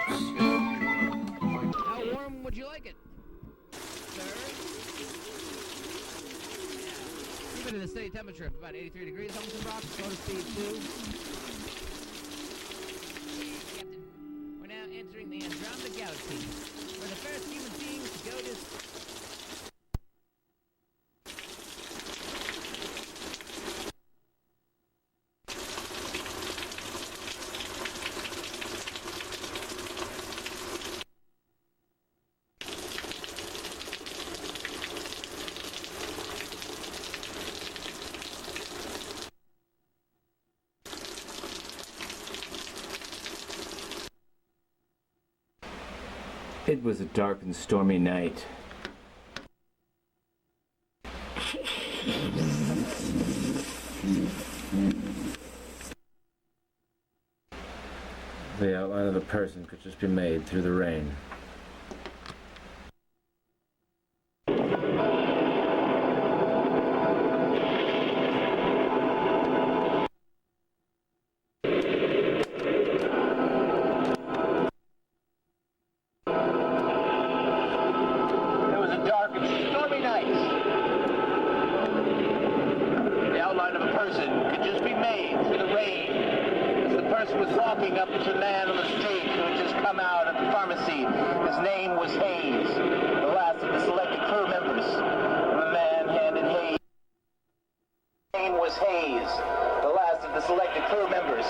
How warm would you like it, sir? Even at a steady temperature of about 83 degrees, Humboldt Rock, motor speed 2. Captain, we're now entering the Andromeda Galaxy, where the first human beings to go to... It was a dark and stormy night. The outline of the person could just be made through the rain. Was walking up to a man on the street who had just come out of the pharmacy. His name was Hayes, the last of the selected crew members. The man handed Hayes. His name was Hayes, the last of the selected crew members.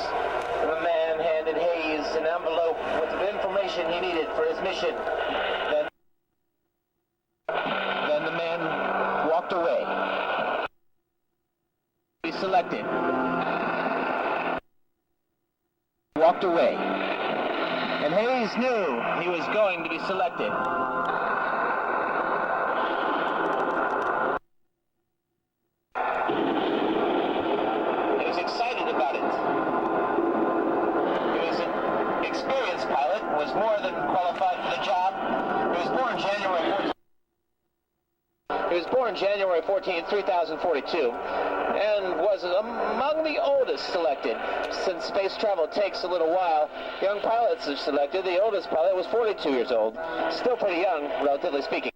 The man handed Hayes an envelope with the information he needed for his mission. Then the man walked away. He selected. Walked away, and Hayes knew he was going to be selected. He was excited about it. He was an experienced pilot, was more than qualified for the job. He was born January 14th, 3042. And was among the oldest selected. Since space travel takes a little while, young pilots are selected. The oldest pilot was 42 years old. Still pretty young, relatively speaking.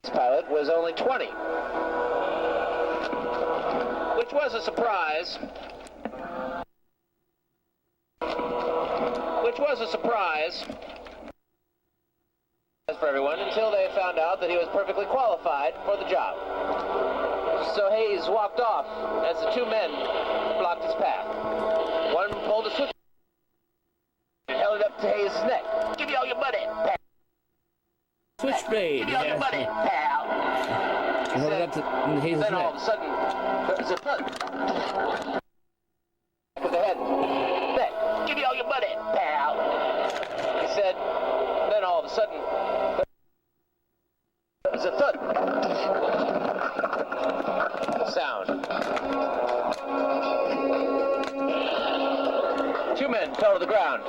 This pilot was only 20. Which was a surprise. For everyone, until they found out that he was perfectly qualified for the job. So Hayes walked off as the two men blocked his path. One pulled a switch and held it up to Hayes' neck. Give me all your money, pal. Switchblade. Give me all your money, pal. He held it up to Hayes' neck. Then all of a sudden, there was a thud. Back of the head. Neck. Give me all your money, pal. He said. Then all of a sudden, there was a thud. Sound. Two men fell to the ground.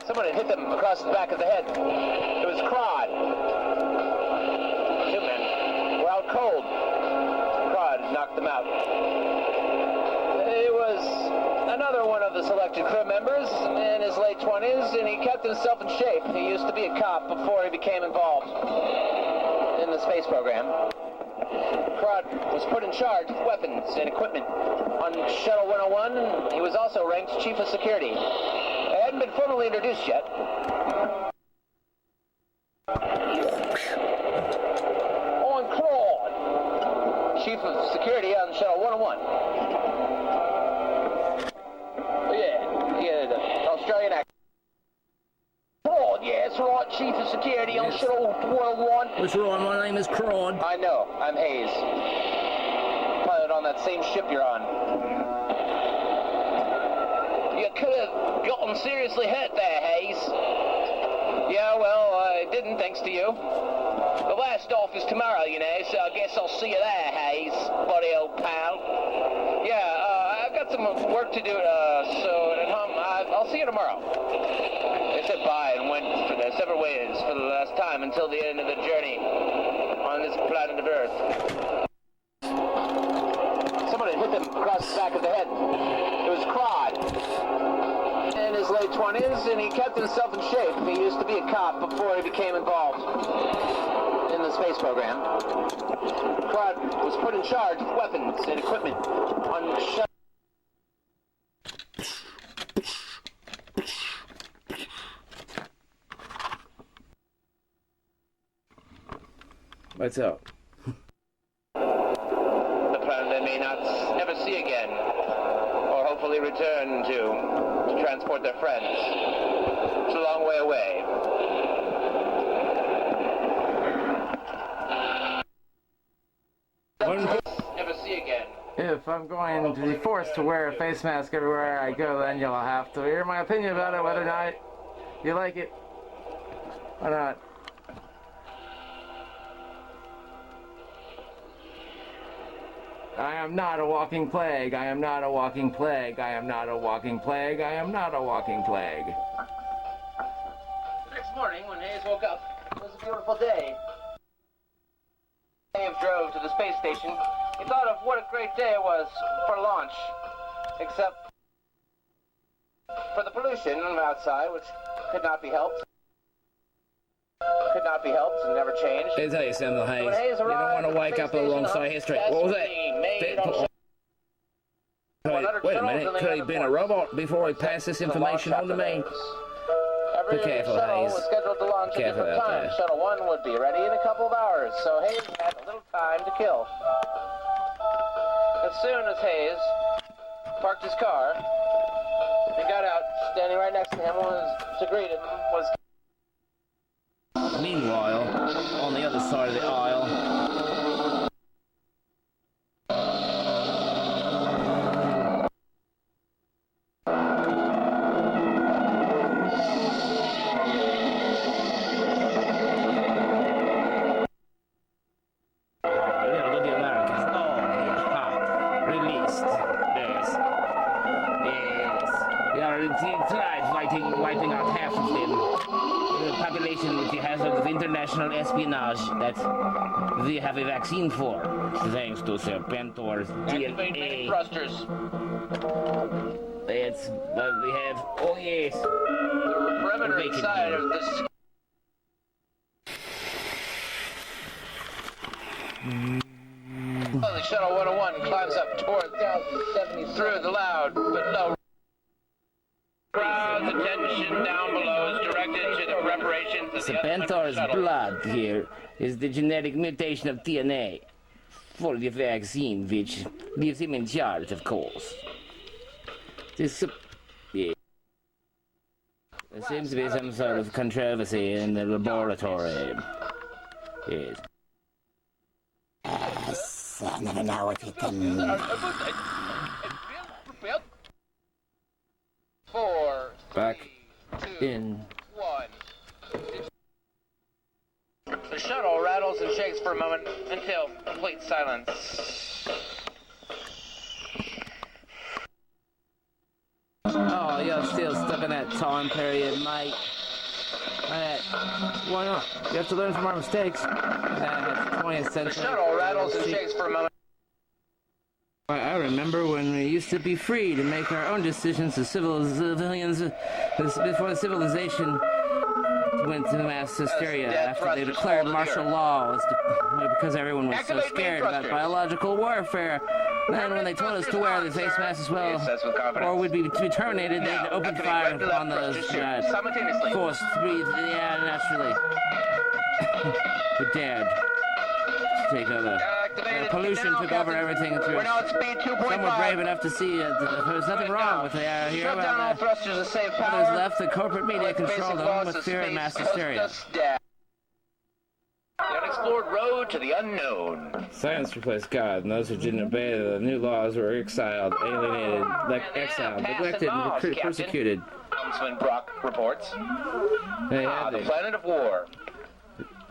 Someone had hit them across the back of the head. It was Crod. Two men were out cold. Crod knocked them out. He was another one of the selected crew members in his late 20s, and he kept himself in shape. He used to be a cop before he became involved in the space program. Crod was put in charge of weapons and equipment on Shuttle 101, and he was also ranked Chief of Security. It hadn't been formally introduced yet. On Crod, Chief of Security on Shuttle 101. He had an Australian accent. Crod, yeah, that's right, Chief of Security on Shuttle 101. That's right, my name is Crod. I know, I'm Hayes. Pilot on that same ship you're on. You could have gotten seriously hurt there, Hayes. Yeah, well, I didn't, thanks to you. The last off is tomorrow, you know, so I guess I'll see you there, Hayes, buddy old pal. Yeah, I've got some work to do, so at home, I'll see you tomorrow. They said bye and went for their separate ways for the last time until the end of the journey on this planet of Earth. Someone had hit them across the back of the head. It was Crod. In his late 20s, and he kept himself in shape. He used to be a cop before he became involved in the space program. Crud was put in charge of weapons and equipment on shuttle. What's up? The planet they may not ever see again, or hopefully return to transport their friends. It's a long way away. Never see again. If I'm going to be forced to wear a face mask everywhere I go, then you'll have to hear my opinion about it, whether or not you like it or not. I am not a walking plague. I am not a walking plague. I am not a walking plague. I am not a walking plague. The next morning, when Hayes woke up, it was a beautiful day. Dave drove to the space station. He thought of what a great day it was for launch, except for the pollution outside, which could not be helped. Could not be helped and never changed. Let me tell you something, Hayes. You don't want to wake up alongside history. What was that? Wait a minute. Could he have been a robot before he passed this information on to me? Every Be careful, shuttle Hayes. was scheduled to launch at Careful different out times. there. Shuttle 1 would be ready in a couple of hours, so Hayes had a little time to kill. As soon as Hayes parked his car and got out, standing right next to him to greet him was... Meanwhile, on the other side of the aisle, look at the Americans. Oh, yeah. Released. Yes. Yes. We are indeed wiping out half of them. The population with the hazard of international espionage that we have a vaccine for, thanks to Serpentor's DNA. Thrusters. It's what we have. Oh yes. The perimeter Vacant inside here. of this... Well, the Shuttle 101 climbs up toward 1070 through the loud but low crowd's attention down below is directed to the preparations of the Serpentor's shuttle. blood here is the genetic mutation of DNA for the vaccine, which leaves him in charge, of course. Yeah. There seems to be some sort of controversy in the laboratory. Yes. I never know if you can. 4, Back 3, 2, in. 1. The shuttle rattles and shakes for a moment until complete silence. Oh, you're still stuck in that time period, mate. Why not? You have to learn from our mistakes. That's 20th The century. shuttle rattles and shakes for a moment. I remember when we used to be free to make our own decisions as civilians before the civilization went to mass hysteria after they declared martial law because everyone was so scared about biological warfare. Then when they told us to wear the face mask as well, or we'd be terminated, they'd open fire on the force to breathe naturally. We dared to take over. Pollution took over everything. We're now at speed 2.5. Some were brave enough to see it. There's nothing wrong with the here Shut down all about that. thrusters to save power. Others left, the corporate media Like controlled basic them laws with of fear and space mass coast hysteria. us down. The unexplored road to the unknown. Science replaced God, and those who didn't obey the new laws were exiled, alienated, exiled, neglected, and persecuted. Congressman Brock reports. They The had planet of war.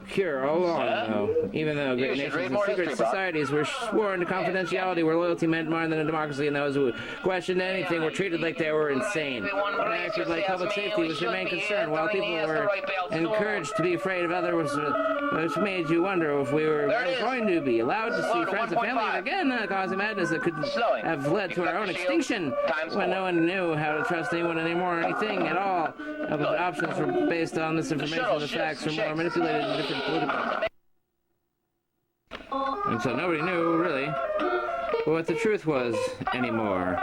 cure all along, though. Even though great nations and secret societies were sworn to confidentiality, where loyalty meant more than a democracy, and those who questioned anything were treated like they were insane. And acted like public safety was their main concern, while people were encouraged to be afraid of others, which made you wonder if we were going to be allowed to see friends and family again, causing madness that could have led to our own extinction, when no one knew how to trust anyone anymore or anything at all. The options were based on misinformation, the facts were more manipulated in different political. And so nobody knew, really, what the truth was anymore.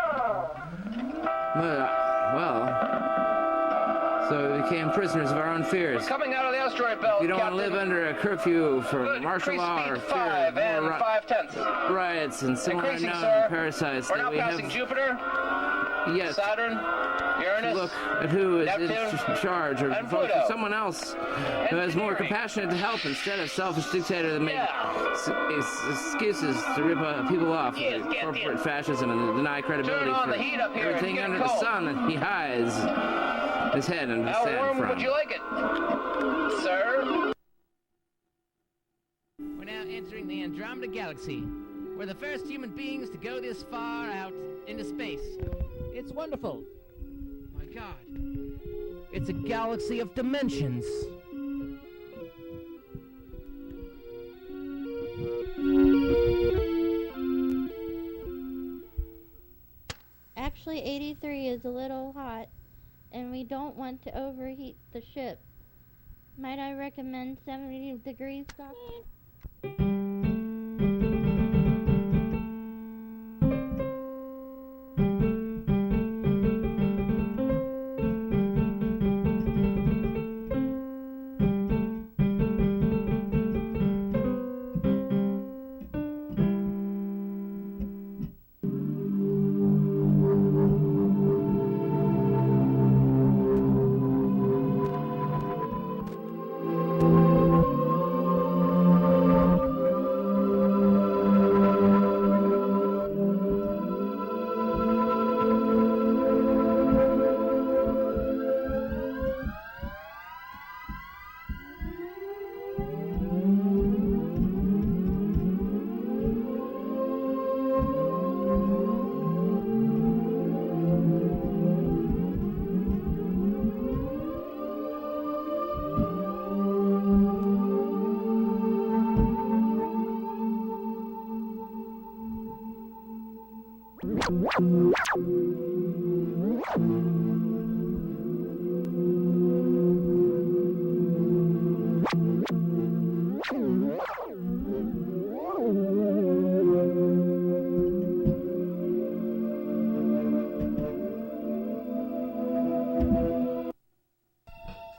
So we became prisoners of our own fears. Coming out of the asteroid belt, We don't want to Captain. live under a curfew for Good. martial law or Increase fear speed 5 and of 5/10. riots and similar Increasing, known sir. parasites We're that now we passing have Jupiter, yet Saturn, Uranus, look at who is in Neptune, charge, or and vote for Pluto. someone else who is more compassionate to help instead of selfish dictator that make excuses to rip people off Yes, with get corporate in. fascism and deny credibility Turn on for the heat up here, everything it's under getting the cold. sun that he hides his head under the How sand warm from. would you like it, sir? We're now entering the Andromeda Galaxy. We're the first human beings to go this far out into space. It's wonderful. My God. It's a galaxy of dimensions. Actually, 83 is a little hot, and we don't want to overheat the ship. Might I recommend 70 degrees, Doctor?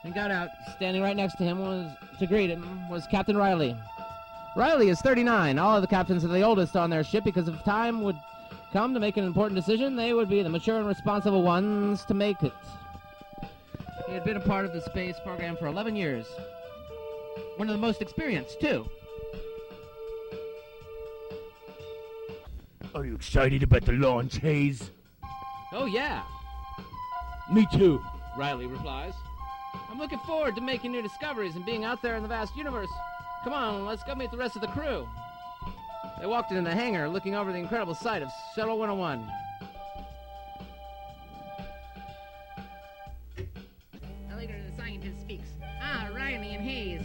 And got out. Standing right next to him to greet him was Captain Riley. Riley is 39. All of the captains are the oldest on their ship because if time would come to make an important decision, they would be the mature and responsible ones to make it. He had been a part of the space program for 11 years. One of the most experienced, too. Are you excited about the launch, Hayes? Oh, yeah. Me too, Riley replies. I'm looking forward to making new discoveries and being out there in the vast universe. Come on, let's go meet the rest of the crew. They walked into the hangar, looking over the incredible sight of Shuttle 101. The leader of the scientist speaks. Ah, Riley and Hayes.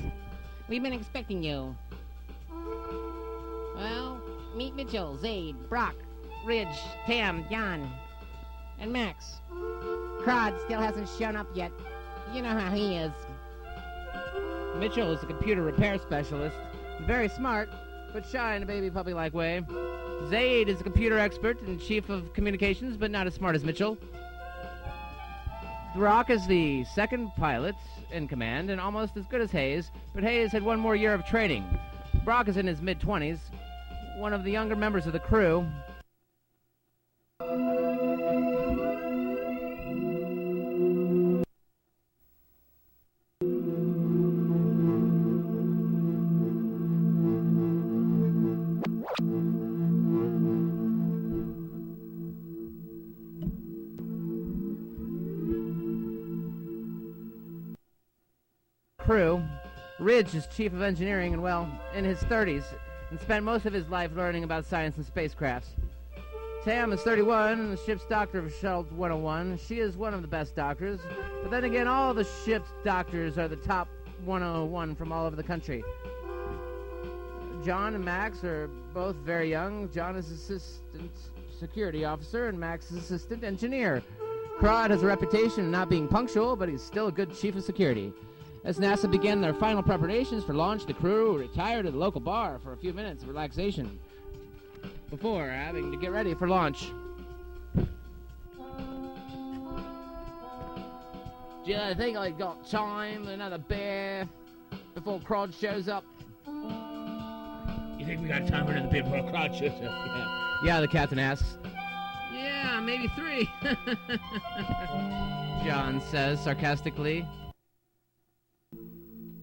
We've been expecting you. Well, meet Mitchell, Zaid, Brock, Ridge, Tam, Jan, and Max. Crod still hasn't shown up yet. You know how he is. Mitchell is a computer repair specialist, very smart, but shy in a baby puppy-like way. Zaid is a computer expert and chief of communications, but not as smart as Mitchell. Brock is the second pilot in command and almost as good as Hayes, but Hayes had one more year of training. Brock is in his mid-20s, one of the younger members of the crew. Ridge is chief of engineering and, well, in his 30s, and spent most of his life learning about science and spacecrafts. Tam is 31 and the ship's doctor of Shuttle 101. She is one of the best doctors, but then again, all the ship's doctors are the top 101 from all over the country. John and Max are both very young. John is assistant security officer and Max is assistant engineer. Crod has a reputation of not being punctual, but he's still a good chief of security. As NASA began their final preparations for launch, the crew retired to the local bar for a few minutes of relaxation before having to get ready for launch. Do you think I got time? Another beer before Crod shows up? You think we got time for another bit before a crowd shows up? Yeah, the captain asks. Yeah, maybe 3. John says sarcastically.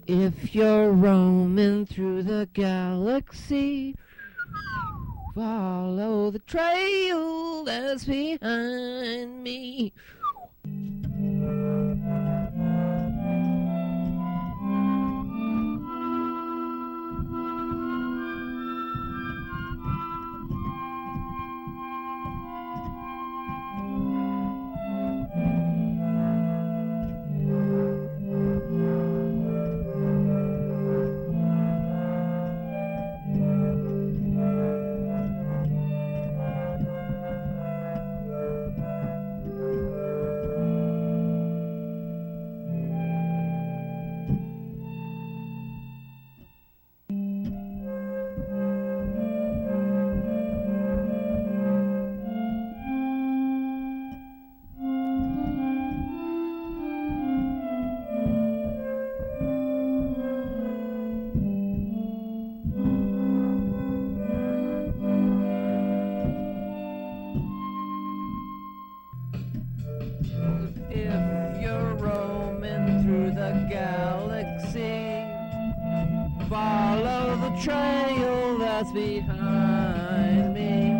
If you're roaming through the galaxy, follow the trail that's behind me. Follow the trail that's behind me.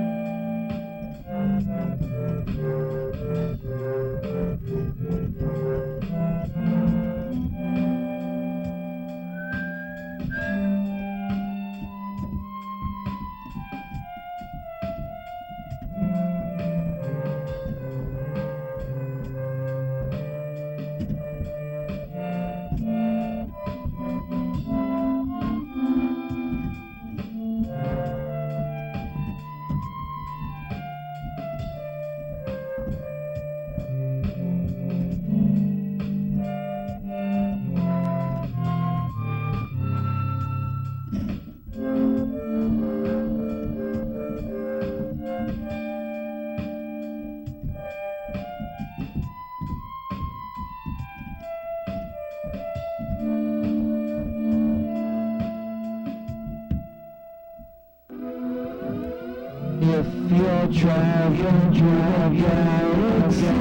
If you're traveling through the galaxy,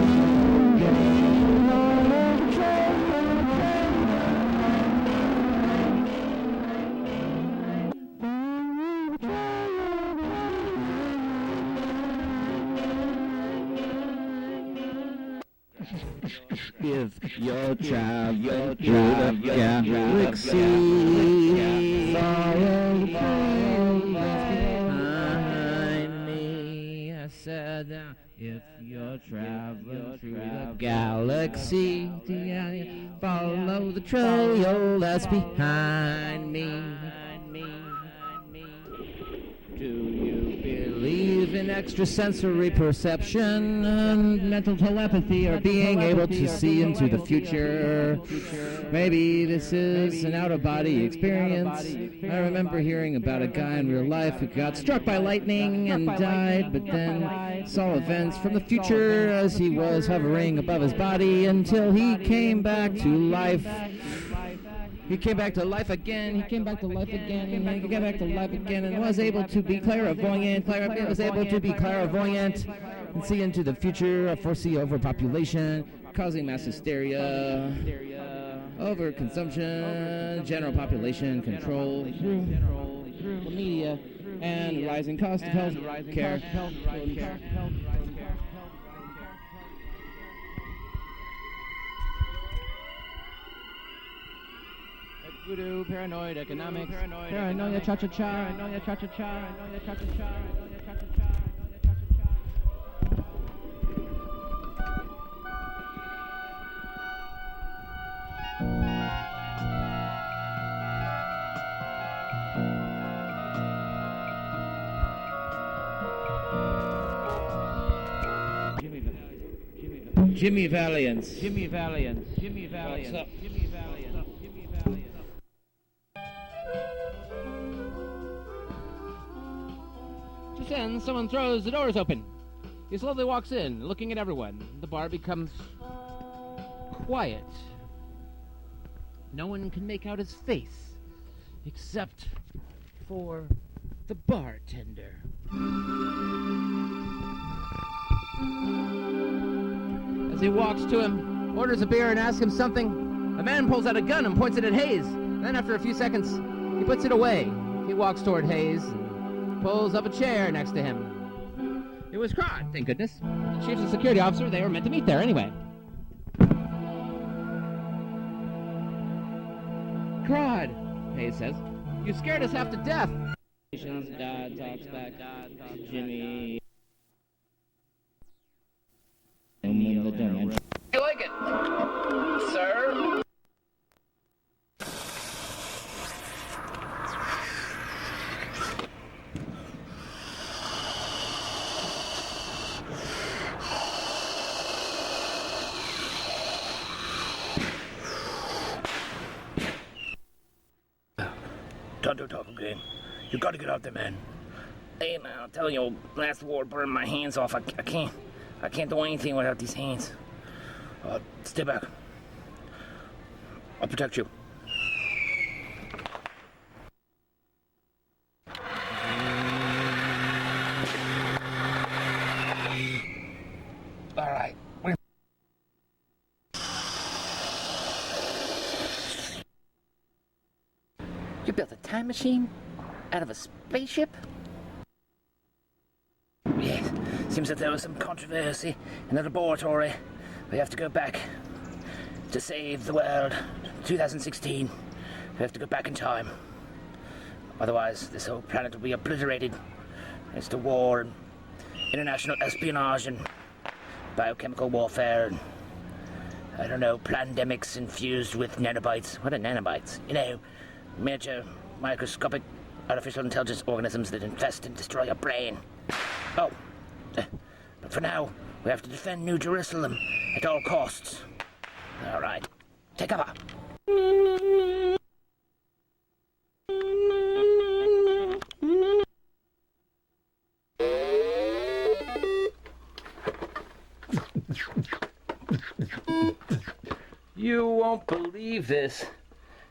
if you're traveling through the galaxy, follow the trail behind me. I said, if you're traveling through the galaxy, follow the trail that's behind me. Do you believe in extrasensory perception and mental telepathy or being able to see into the future? Maybe this is an out-of-body experience. I remember hearing about a guy in real life who got struck by lightning and died, but then saw events from the future as he was hovering above his body until he came back to life. He came back to life again, and was able to be clairvoyant, and see into the future, foresee overpopulation, causing mass hysteria, overconsumption, general population control, the media, and rising cost of health care. Voodoo, paranoid, economics, paranoia, cha-cha-cha, paranoia, cha-cha-cha, paranoia, cha-cha-cha, paranoia, cha-cha-cha, paranoia, cha-cha-cha. Jimmy Valiance. Jimmy Valiant. Jimmy Valiant. What's up? Jimmy Valiant. Jimmy Valiant. Just then, someone throws the doors open. He slowly walks in, looking at everyone. The bar becomes quiet. No one can make out his face, except for the bartender. As he walks to him, orders a beer and asks him something, a man pulls out a gun and points it at Hayes. Then after a few seconds, he puts it away. He walks toward Hayes and pulls up a chair next to him. It was Crod, thank goodness. The chief's a security officer. They were meant to meet there anyway. Crod, Hayes says. You scared us half to death. Dad talks back to Jimmy. You like it, sir? Time to talk again. You gotta get out there, man. Hey, man, I'll tell you, last war burned my hands off. I can't do anything without these hands. Stay back. I'll protect you. All right. You built a time machine out of a spaceship? Yes. Seems that there was some controversy in the laboratory. We have to go back to save the world. 2016. We have to go back in time. Otherwise, this whole planet will be obliterated. Thanks to war and international espionage and biochemical warfare and, I don't know, pandemics infused with nanobites. What are nanobites? You know, miniature, microscopic, artificial intelligence organisms that infest and destroy your brain. Oh, but for now, we have to defend New Jerusalem at all costs. All right, take cover. You won't believe this,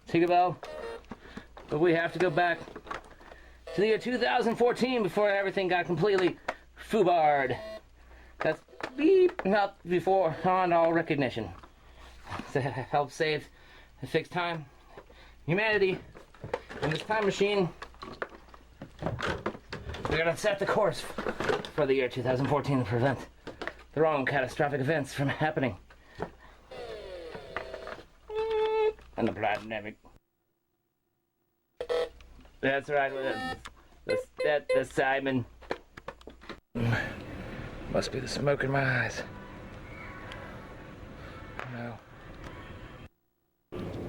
Tinkerbell, but we have to go back to the year 2014 before everything got completely foobarred. That's beep, not before on all recognition. To help save and fix time, humanity, in this time machine, we're gonna set the course for the year 2014 to prevent the wrong catastrophic events from happening. And the pandemic. That's right, the Simon. Must be the smoke in my eyes. No.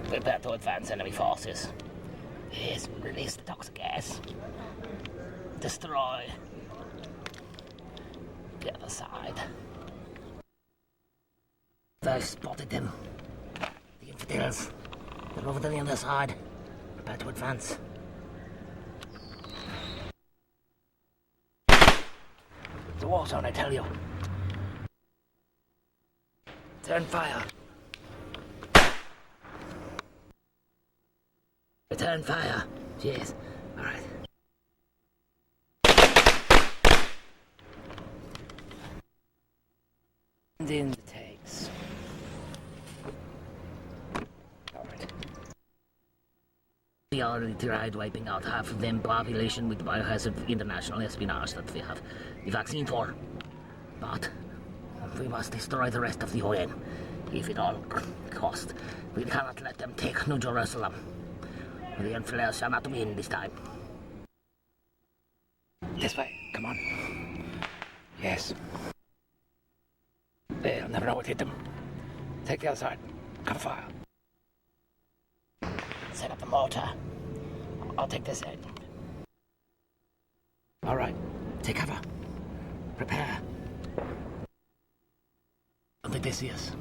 Prepare to advance enemy forces. Yes, release the toxic gas. Destroy the other side. I've spotted them. The infidels. They're over to the other side. Prepare to advance. It's a war zone, I tell you. Turn fire. Return fire. Yes. All right. And in the takes. All right. We already tried wiping out half of them population with the biohazard international espionage that we have the vaccine for. But we must destroy the rest of the UN, if it all cost. We cannot let them take New Jerusalem. The young fellow shall not win this time. This way, come on. Yes. They'll never know what hit them. Take the other side. Cover fire. Set up the mortar. I'll take this end. All right. Take cover. Prepare. I don't think they see us.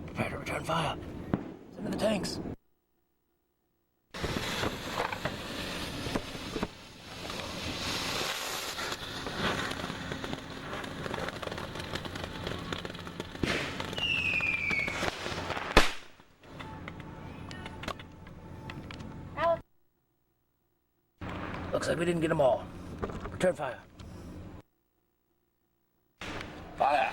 Prepare to return fire. Send in the tanks. Looks like we didn't get them all. Return fire. Fire!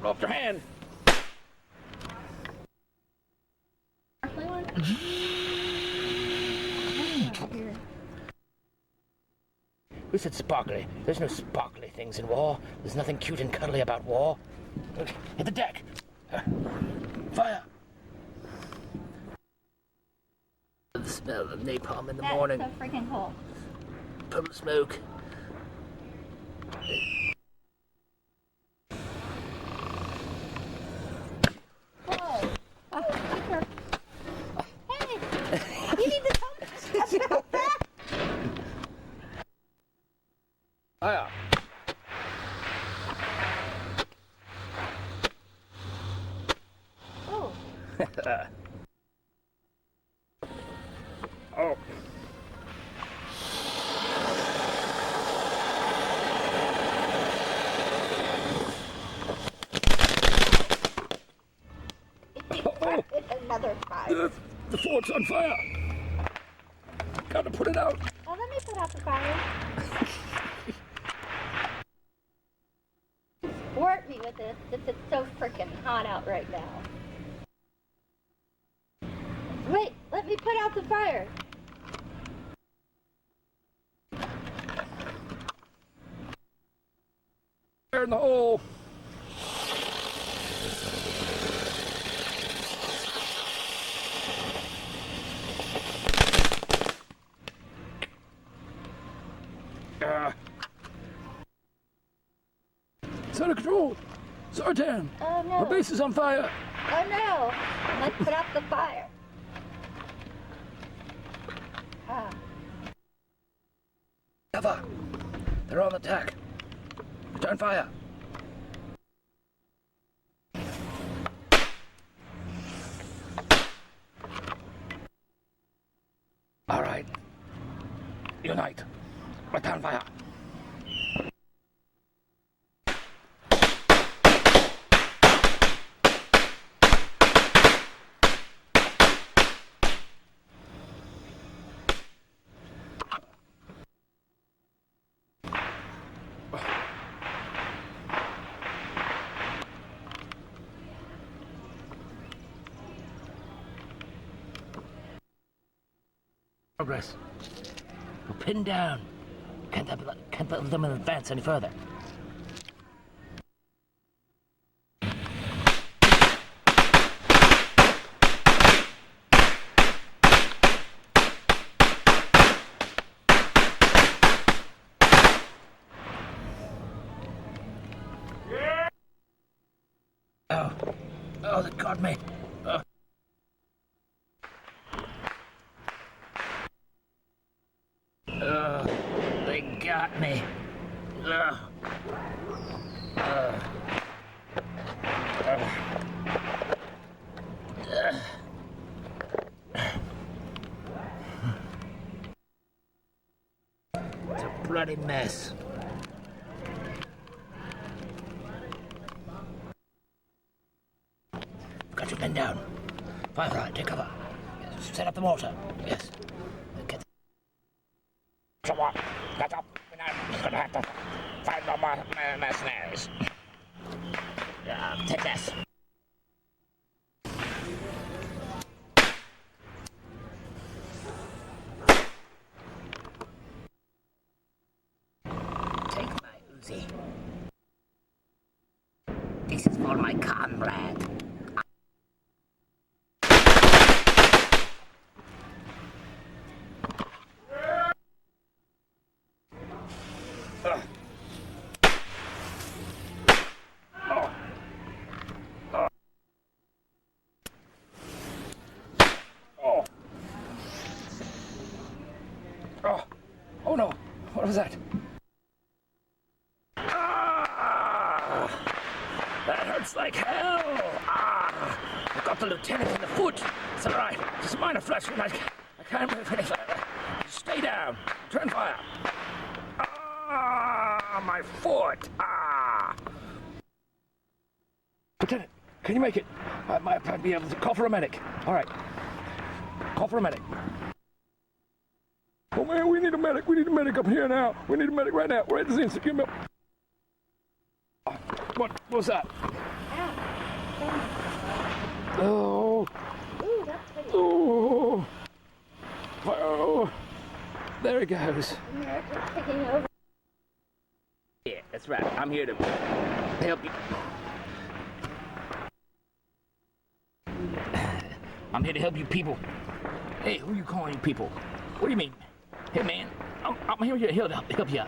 Roll up your hand. Who said sparkly? There's no sparkly things in war. There's nothing cute and cuddly about war. Hit the deck. Fire! The smell of napalm in the morning. That's so freaking cold. Puddle of smoke. Whoa. Hey, you need to tell me about that. Fire! Oh. Oh. Another fire. The fort's on fire. Gotta put it out. Oh, let me put out the fire. Squirt me with this since it's so freaking hot out right now. Wait, let me put out the fire. Fire in the hole. It's out of control. Zartan, Oh no. our base is on fire. Oh no. Let's put out the fire. Ah. Cover. They're on attack. Return fire. All right. Unite. Return fire. Progress. We're pinned down. Can't let them advance any further. Oh, they got me. They got me. It's a bloody mess. Got your men down. Firefly, take cover. Set up the mortar. Yes. Get the... Come on. Get up. We're gonna have to find no more mercenaries. Take this. Take my Uzi. This is for my comrade. Oh no, what was that? Ah, that hurts like hell. Ah, I got the lieutenant in the foot. It's all right, just a minor flesh wound. I can't move any further. Stay down, turn fire. Ah, my foot. Ah. Lieutenant, can you make it? I might be able to call for a medic. All right, call for a medic. Oh man, we need a medic. We need a medic up here now. We need a medic right now. Right this instant. Give me a... What was that? Oh. Oh. Oh. There it goes. Yeah, that's right. I'm here to help you. I'm here to help you people. Hey, who are you calling people? What do you mean? Hey man, I'm here to help you.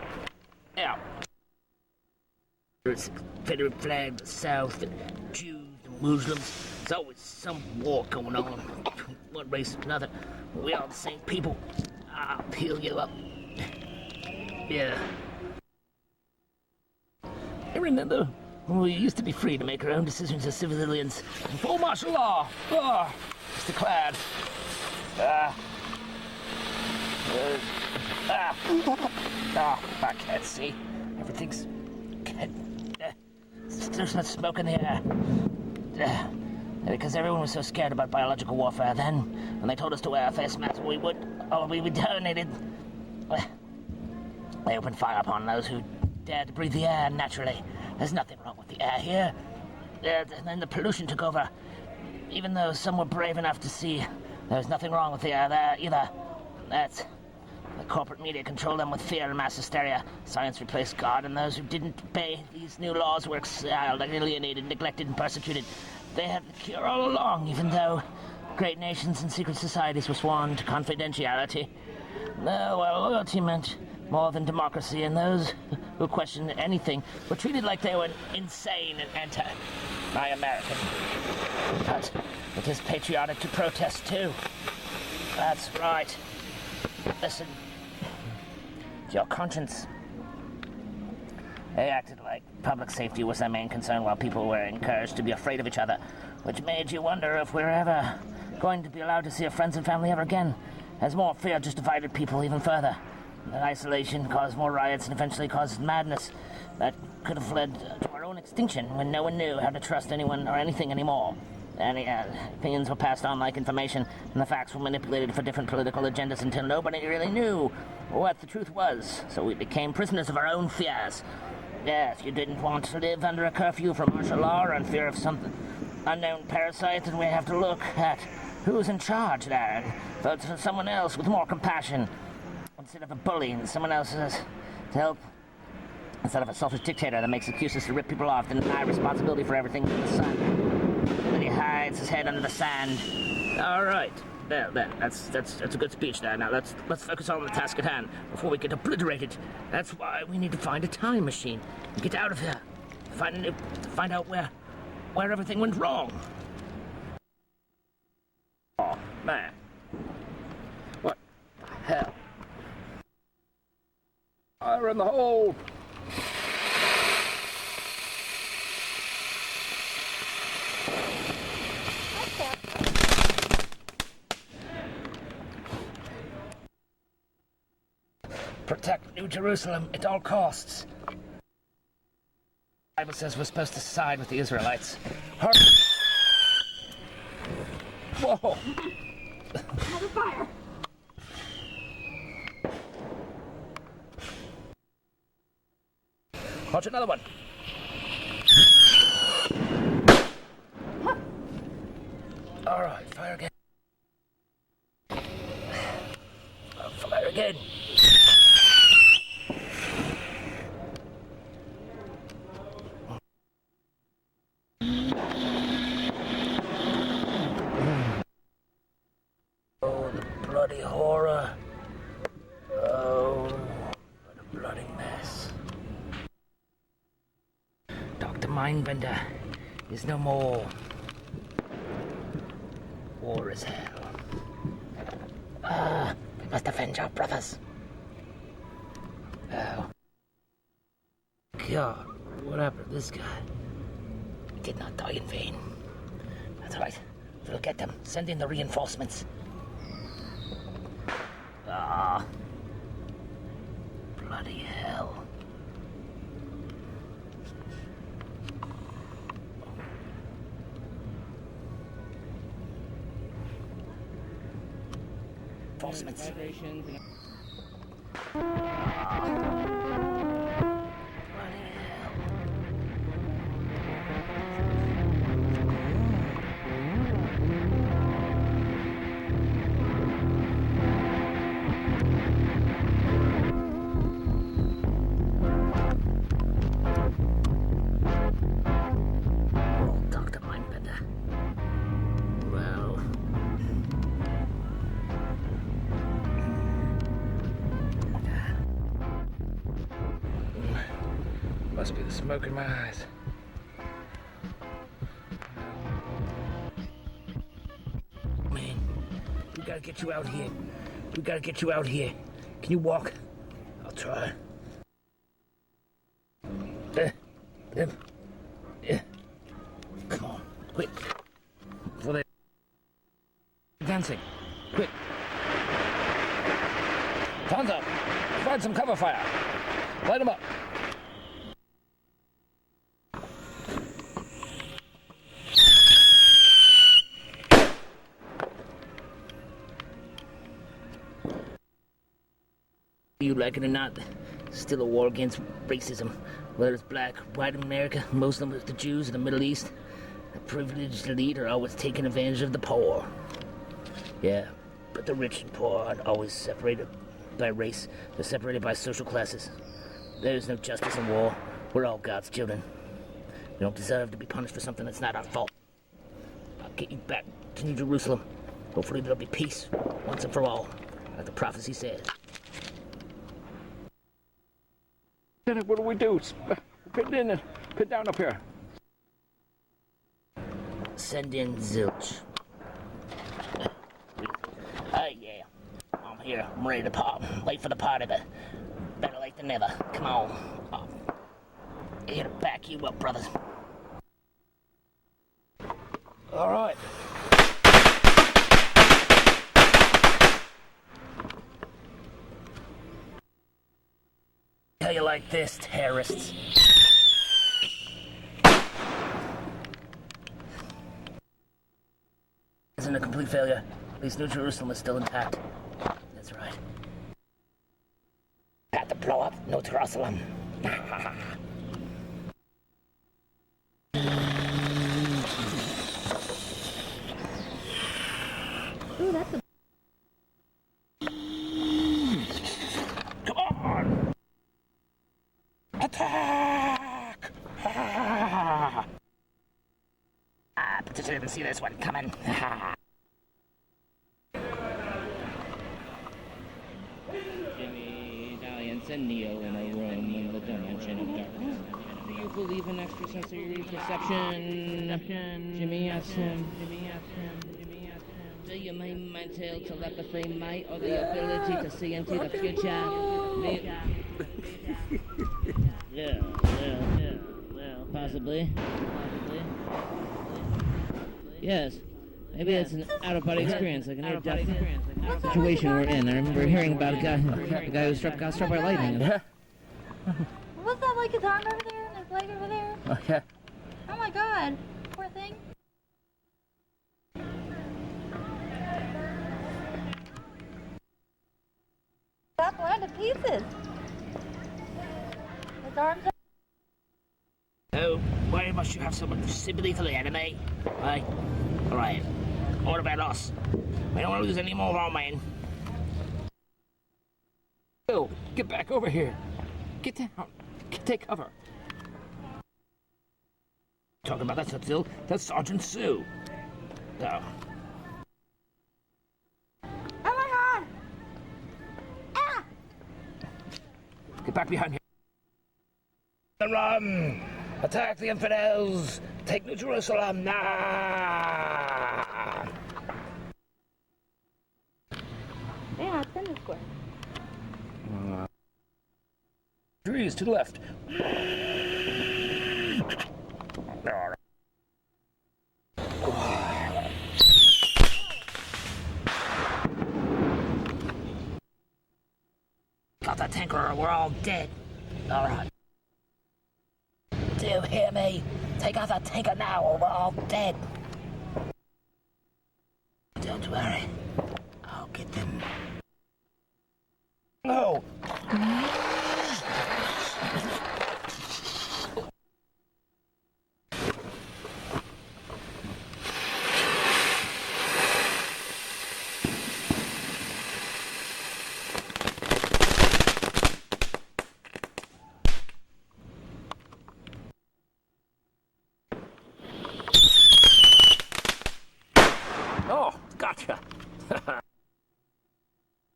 Yeah. There's a Confederate flag, the South, and Jews, and Muslims. There's always some war going on. One race or another. We all the same people. I'll heal you up. Yeah. I remember when we used to be free to make our own decisions as civilians. Full martial law. Oh, Mr. Clad. I can't see. Everything's... There's no smoke in the air. Because everyone was so scared about biological warfare then, when they told us to wear a face mask, we would donated. They opened fire upon those who dared to breathe the air naturally. There's nothing wrong with the air here. And then the pollution took over. Even though some were brave enough to see there's nothing wrong with the air there either. That's... The corporate media controlled them with fear and mass hysteria. Science replaced God, and those who didn't obey these new laws were exiled, alienated, neglected, and persecuted. They had the cure all along, even though great nations and secret societies were sworn to confidentiality. No, well, loyalty meant more than democracy, and those who questioned anything were treated like they were insane and anti-American. But it is patriotic to protest, too. That's right. Listen, to your conscience. They acted like public safety was their main concern while people were encouraged to be afraid of each other, which made you wonder if we're ever going to be allowed to see our friends and family ever again, as more fear just divided people even further. That isolation caused more riots and eventually caused madness that could have led to our own extinction when no one knew how to trust anyone or anything anymore. Opinions were passed on like information, and the facts were manipulated for different political agendas until nobody really knew what the truth was. So we became prisoners of our own fears. Yes, you didn't want to live under a curfew for martial law or in fear of some unknown parasite, and we have to look at who's in charge there and vote for someone else with more compassion. Instead of a bully and someone else to help. Instead of a selfish dictator that makes excuses to rip people off and deny responsibility for everything under the sun. And he hides his head under the sand. All right. That's a good speech there. Now let's focus on the task at hand before we get obliterated. That's why we need to find a time machine and get out of here. Find out where everything went wrong. Oh man. What the hell? Fire in the hole. Protect New Jerusalem at all costs. The Bible says we're supposed to side with the Israelites. Hurry! Whoa! Another fire. Watch another one. All right, fire again. Fire again. Mindbender is no more. War is hell. We must avenge our brothers. Oh. God, what happened to this guy? He did not die in vain. That's right. We'll get them. Send in the reinforcements. Ah. Bloody hell. Reinforcements. Dr. Mindbender. Well. Must be the smoke in my eyes. Man, we gotta get you out here. We gotta get you out here. Can you walk? I'll try. Come on, quick. Before they dancing. Quick. Thumbs up. Find some cover fire. Light them up. You like it or not, still a war against racism. Whether it's black, white America, Muslim, the Jews, or the Middle East, the privileged elite are always taking advantage of the poor. Yeah, but the rich and poor aren't always separated by race. They're separated by social classes. There's no justice in war. We're all God's children. We don't deserve to be punished for something that's not our fault. I'll get you back to New Jerusalem. Hopefully there'll be peace, once and for all, like the prophecy said. What do we do? Put in and put down up here. Send in zilch. Yeah. I'm here. I'm ready to pop. Late for the party, but better late than never. Come on. Here to back you up, brothers. All right. How you like this, terrorists? Isn't a complete failure. At least New Jerusalem is still intact. That's right. Had to blow up New Jerusalem. Ooh, that's a... Come on! Attack! But you didn't see this one coming. Jimmy, Dalliance, and Neo in a room in the dimension of darkness. Do you believe in extrasensory perception? Jimmy asked him. Do you mean mental telepathy, mate, or the ability to see into the future? Yeah, well, possibly. Yes, maybe it's an out-of-body experience, like a near-death situation we're in. I remember hearing about a guy who got struck by lightning. Was that like his arm over there and his leg over there? Okay. Oh my god, poor thing. Got blown to pieces. His arms are... Oh, why must you have so much sympathy for the enemy? Right? Alright. What about us? We don't want to lose any more of our men. Bill, get back over here. Get down. Take cover. Talking about that's not Phil. That's Sergeant Sue. Oh. Oh my god! Ah! Get back behind here. Run! Attack the infidels! Take New Jerusalem now! Yeah, it's in the square. Trees to the left. Got the tanker or we're all dead. Alright. Do you hear me? Take out the tanker now or we're all dead. Don't worry. I'll get them. No! Oh, gotcha.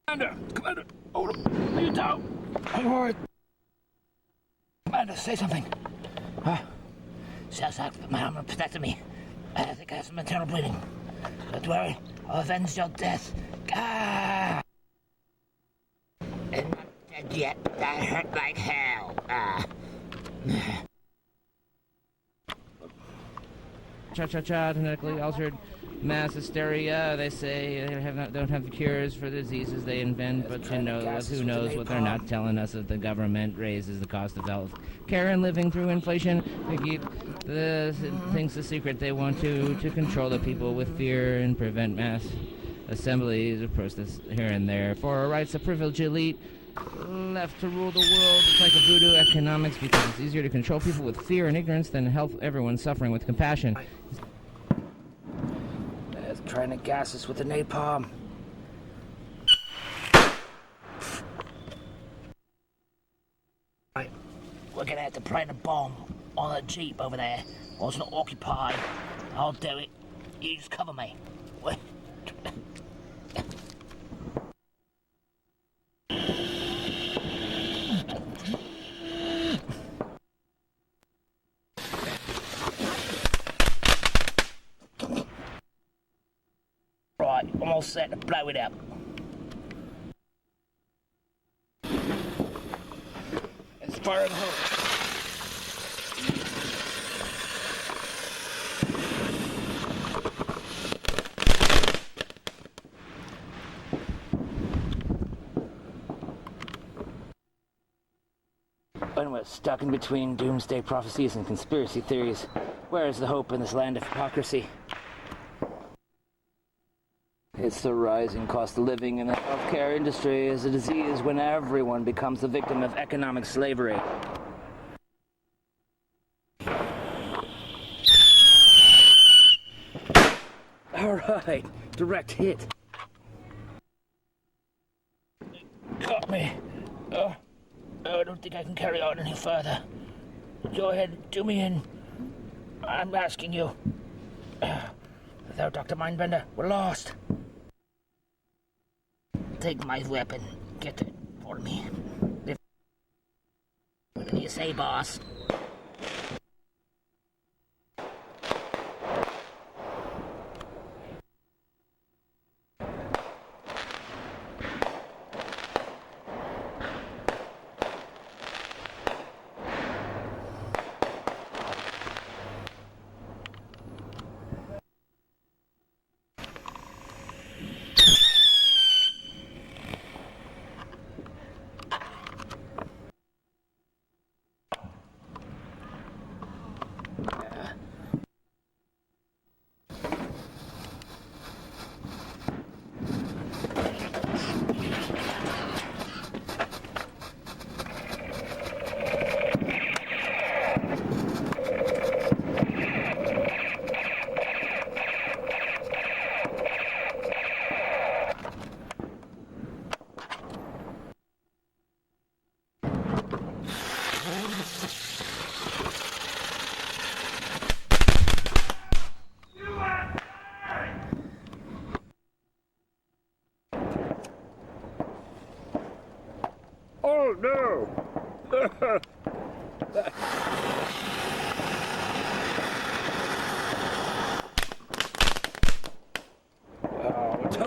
Commander, hold him. Are you down? I'm worried. Commander, say something. Sounds like my armor protected me. I think I have some internal bleeding. Don't worry, I'll avenge your death. Ah! I'm not dead yet. That hurt like hell. Cha-cha-cha, genetically altered mass hysteria. They say they don't have cures for the diseases they invent, but who knows what they're not telling us that the government raises the cost of health care and living through inflation to keep the things a secret. They want to control the people with fear and prevent mass assemblies of protests here and there. For rights of privileged elite left to rule the world. It's like a voodoo economics because it's easier to control people with fear and ignorance than help everyone suffering with compassion. They're trying to gas us with the napalm. Right. We're gonna have to plant a bomb on a jeep over there. Well, it's not occupied. I'll do it. You just cover me. What? Right, I'm all set to blow it up. It's firing home. When we're stuck in between doomsday prophecies and conspiracy theories, where is the hope in this land of hypocrisy? It's the rising cost of living in the healthcare industry is a disease when everyone becomes a victim of economic slavery. All right, direct hit. Got me. I don't think I can carry on any further. Go ahead, do me in. I'm asking you. Without Dr. Mindbender, we're lost. Take my weapon. Get it for me. What do you say, boss?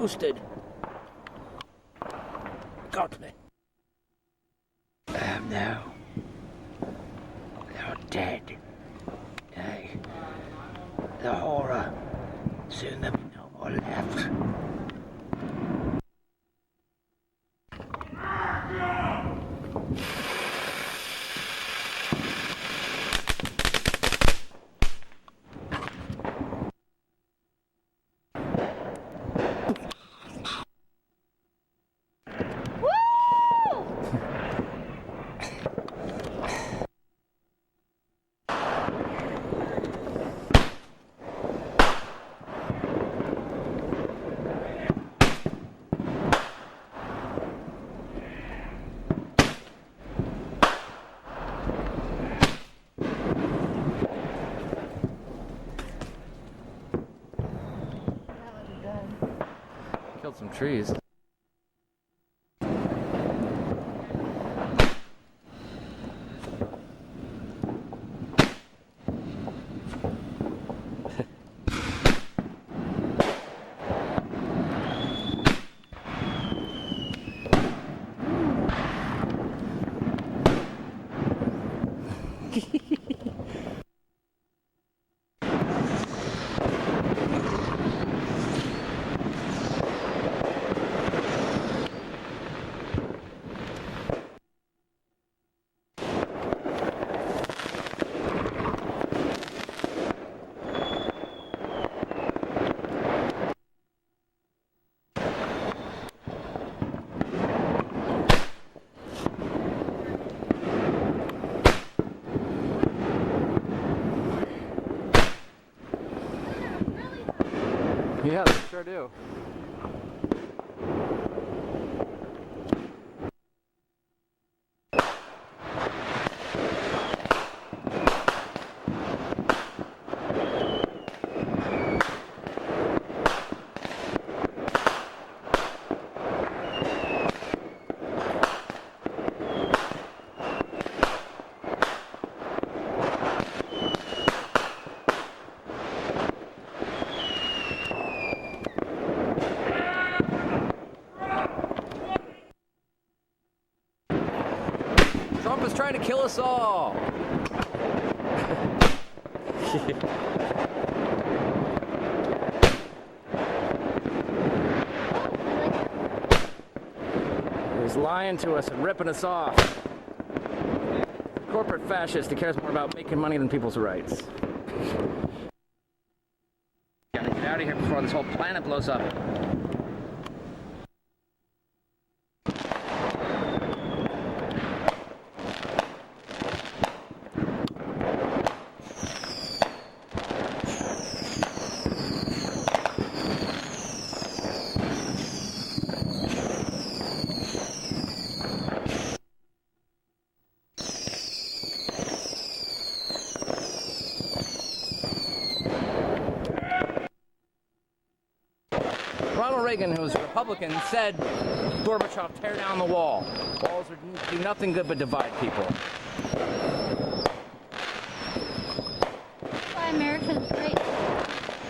boosted. Got me. Now they're dead. The horror. Soon there'll be no more left. Killed some trees. Yeah, they sure do. Trump is trying to kill us all. He's lying to us and ripping us off. Corporate fascist who cares more about making money than people's rights. Gotta get out of here before this whole planet blows up. Ronald Reagan, who was a Republican, said, Gorbachev, tear down the wall. Walls do nothing good but divide people. Why America's great.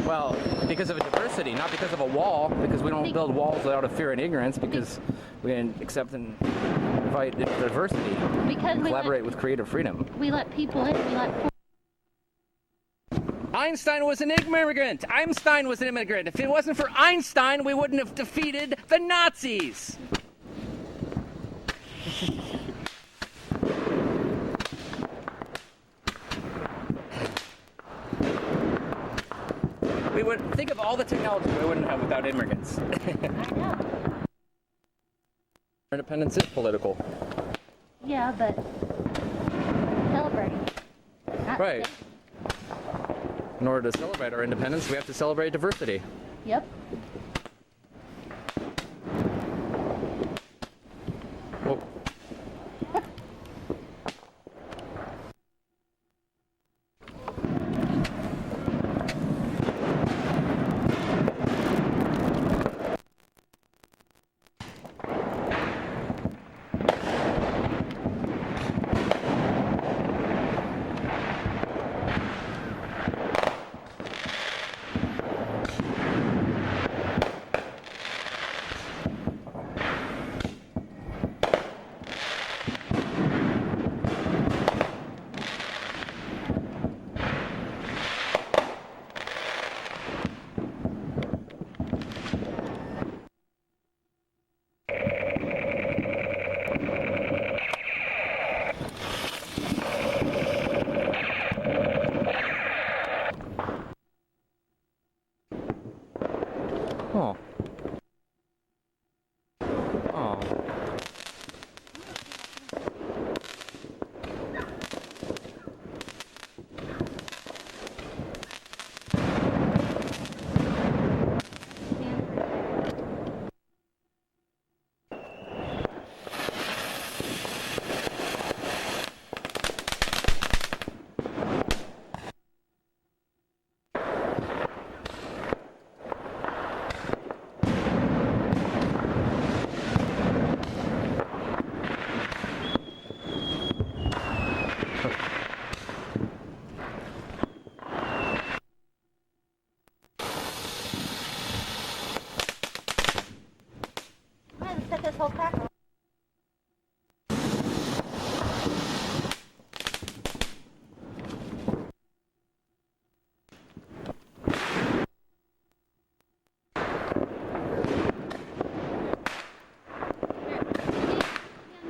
Well, because of a diversity, not because of a wall, because we don't build walls out of fear and ignorance, because we accept and invite diversity. Because we collaborate with creative freedom. We let people in, we let Einstein was an immigrant. Einstein was an immigrant. If it wasn't for Einstein, we wouldn't have defeated the Nazis. We would think of all the technology we wouldn't have without immigrants. I know. Independence is political. Yeah, but celebrating. Right. In order to celebrate our independence, we have to celebrate diversity. Yep. Well, Oh. Oh. Let's set this whole pack on.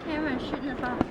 Camera shooting us off.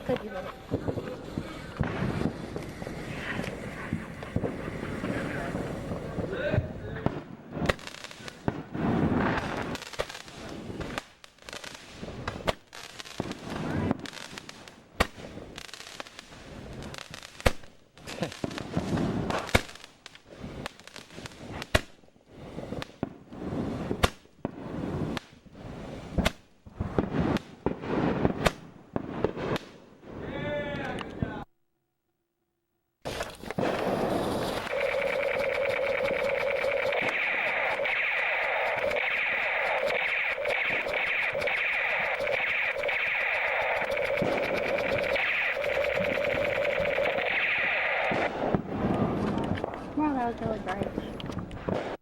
Could you let it? Wow, that was really bright.